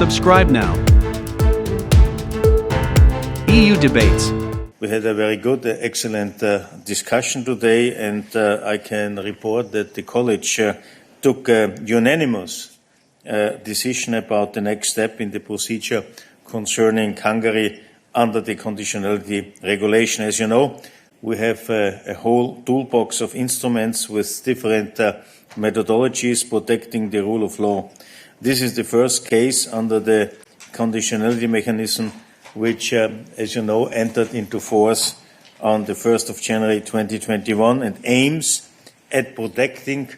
Subscribe now. EU Debates. We had a very good, excellent discussion today, and I can report that the college took a unanimous decision about the next step in the procedure concerning Hungary under the conditionality regulation. As you know, we have a whole toolbox of instruments with different methodologies protecting the rule of law. This is the first case under the conditionality mechanism, which, as you know, entered into force on the 1st of January 2021 and aims at protecting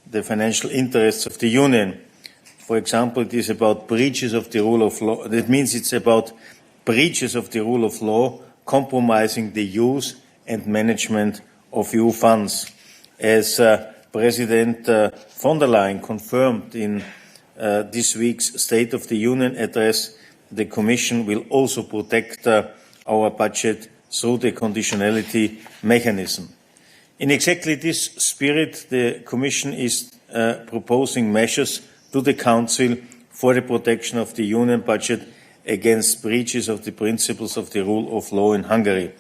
the financial interests of the Union. For example, it is about breaches of the rule of law. That means it's about breaches of the rule of law compromising the use and management of EU funds. As President von der Leyen confirmed in this week's State of the Union address, the Commission will also protect our budget through the conditionality mechanism. In exactly this spirit, the Commission is proposing measures to the Council for the protection of the Union budget against breaches of the principles of the rule of law in Hungary.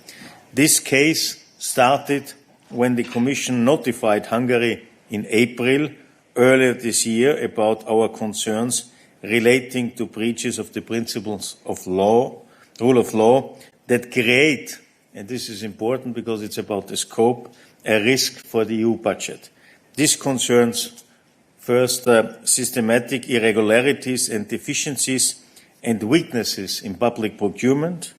This case started when the Commission notified Hungary in April earlier this year about our concerns relating to breaches of the principles of law, rule of law, that create, and this is important because it's about the scope, a risk for the EU budget. This concerns first systematic irregularities and deficiencies and weaknesses in public procurement.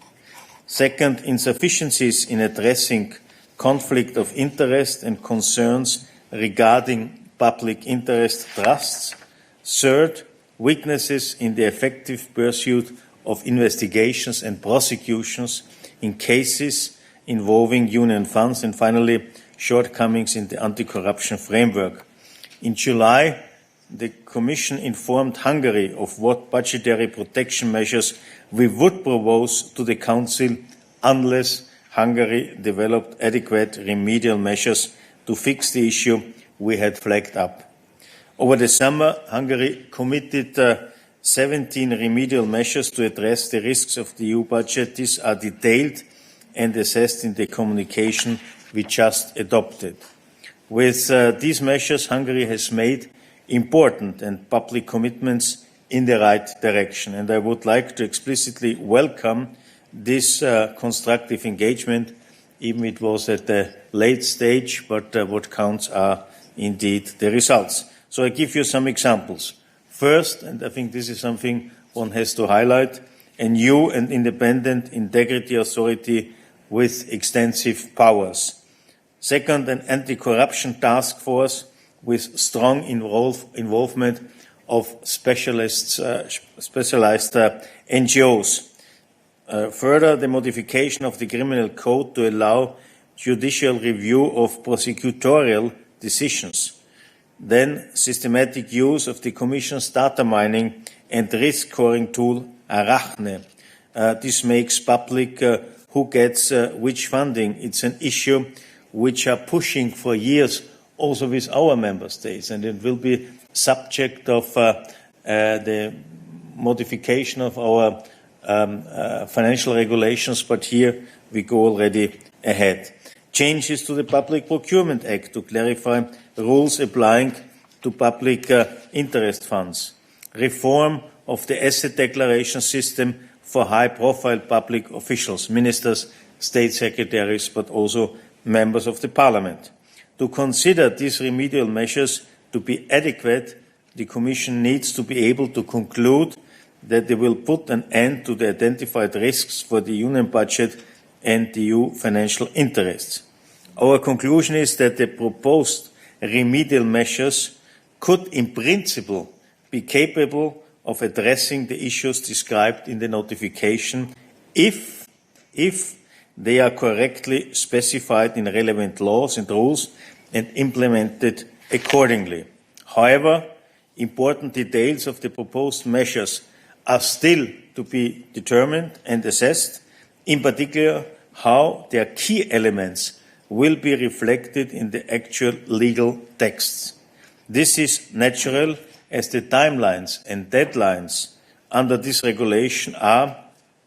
Second, insufficiencies in addressing conflict of interest and concerns regarding public interest trusts. Third, weaknesses in the effective pursuit of investigations and prosecutions in cases involving Union funds, and finally, shortcomings in the anti-corruption framework. In July, the Commission informed Hungary of what budgetary protection measures we would propose to the Council unless Hungary developed adequate remedial measures to fix the issue we had flagged up. Over the summer, Hungary committed 17 remedial measures to address the risks of the EU budget. These are detailed and assessed in the communication we just adopted. With these measures, Hungary has made important and public commitments in the right direction, and I would like to explicitly welcome this constructive engagement, even if it was at a late stage, but what counts are indeed the results. So I give you some examples. First, and I think this is something one has to highlight, a new and independent integrity authority with extensive powers. Second, an anti-corruption task force with strong involvement of specialized NGOs. Further, the modification of the criminal code to allow judicial review of prosecutorial decisions. Then, systematic use of the Commission's data mining and risk scoring tool, Arachne. This makes public who gets which funding. It's an issue which are pushing for years also with our member states, and it will be subject of the modification of our financial regulations, but here we go already ahead. Changes to the Public Procurement Act to clarify rules applying to public interest funds. Reform of the asset declaration system for high-profile public officials, ministers, state secretaries, but also members of the parliament. To consider these remedial measures to be adequate, the Commission needs to be able to conclude that they will put an end to the identified risks for the Union budget and the EU financial interests. Our conclusion is that the proposed remedial measures could, in principle, be capable of addressing the issues described in the notification if they are correctly specified in relevant laws and rules and implemented accordingly. However, important details of the proposed measures are still to be determined and assessed, in particular how their key elements will be reflected in the actual legal texts. This is natural as the timelines and deadlines under this regulation are,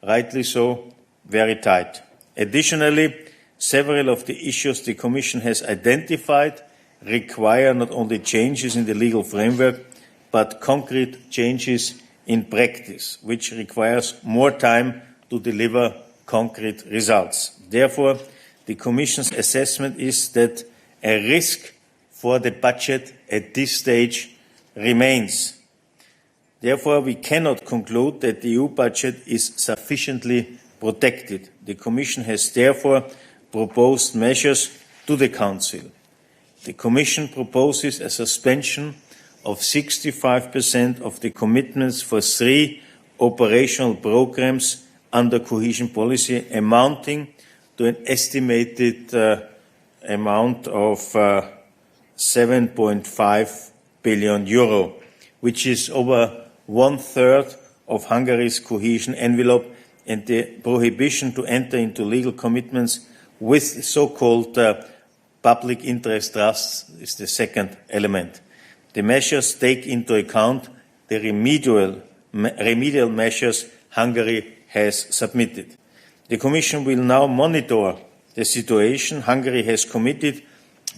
rightly so, very tight. Additionally, several of the issues the Commission has identified require not only changes in the legal framework, but concrete changes in practice, which requires more time to deliver concrete results. Therefore, the Commission's assessment is that a risk for the budget at this stage remains. Therefore, we cannot conclude that the EU budget is sufficiently protected. The Commission has therefore proposed measures to the Council. The Commission proposes a suspension of 65% of the commitments for 3 operational programmes under cohesion policy, amounting to an estimated amount of €7.5 billion, which is over 1/3 of Hungary's cohesion envelope, and the prohibition to enter into legal commitments with so-called public interest trusts is the second element. The measures take into account the remedial measures Hungary has submitted. The Commission will now monitor the situation. Hungary has committed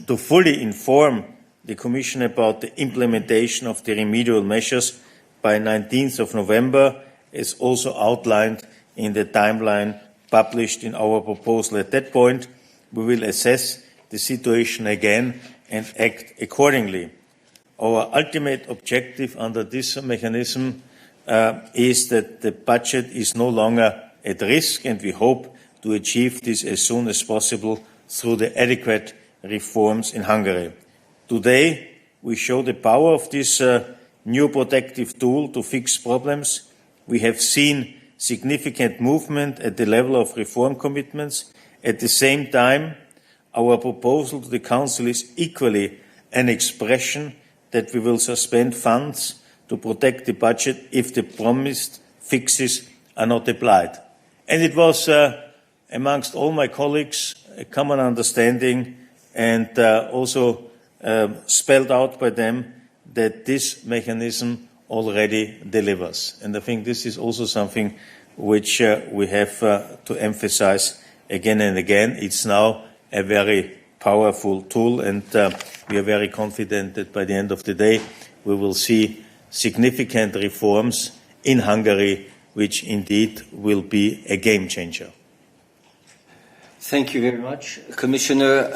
to fully inform the Commission about the implementation of the remedial measures by 19th of November, as also outlined in the timeline published in our proposal. At that point, we will assess the situation again and act accordingly. Our ultimate objective under this mechanism is that the budget is no longer at risk, and we hope to achieve this as soon as possible through the adequate reforms in Hungary. Today, we show the power of this new protective tool to fix problems. We have seen significant movement at the level of reform commitments. At the same time, our proposal to the Council is equally an expression that we will suspend funds to protect the budget if the promised fixes are not applied. And it was, amongst all my colleagues, a common understanding and also spelled out by them that this mechanism already delivers. And I think this is also something which we have to emphasize again and again. It's now a very powerful tool, and we are very confident that by the end of the day we will see significant reforms in Hungary, which indeed will be a game changer. Thank you very much, Commissioner.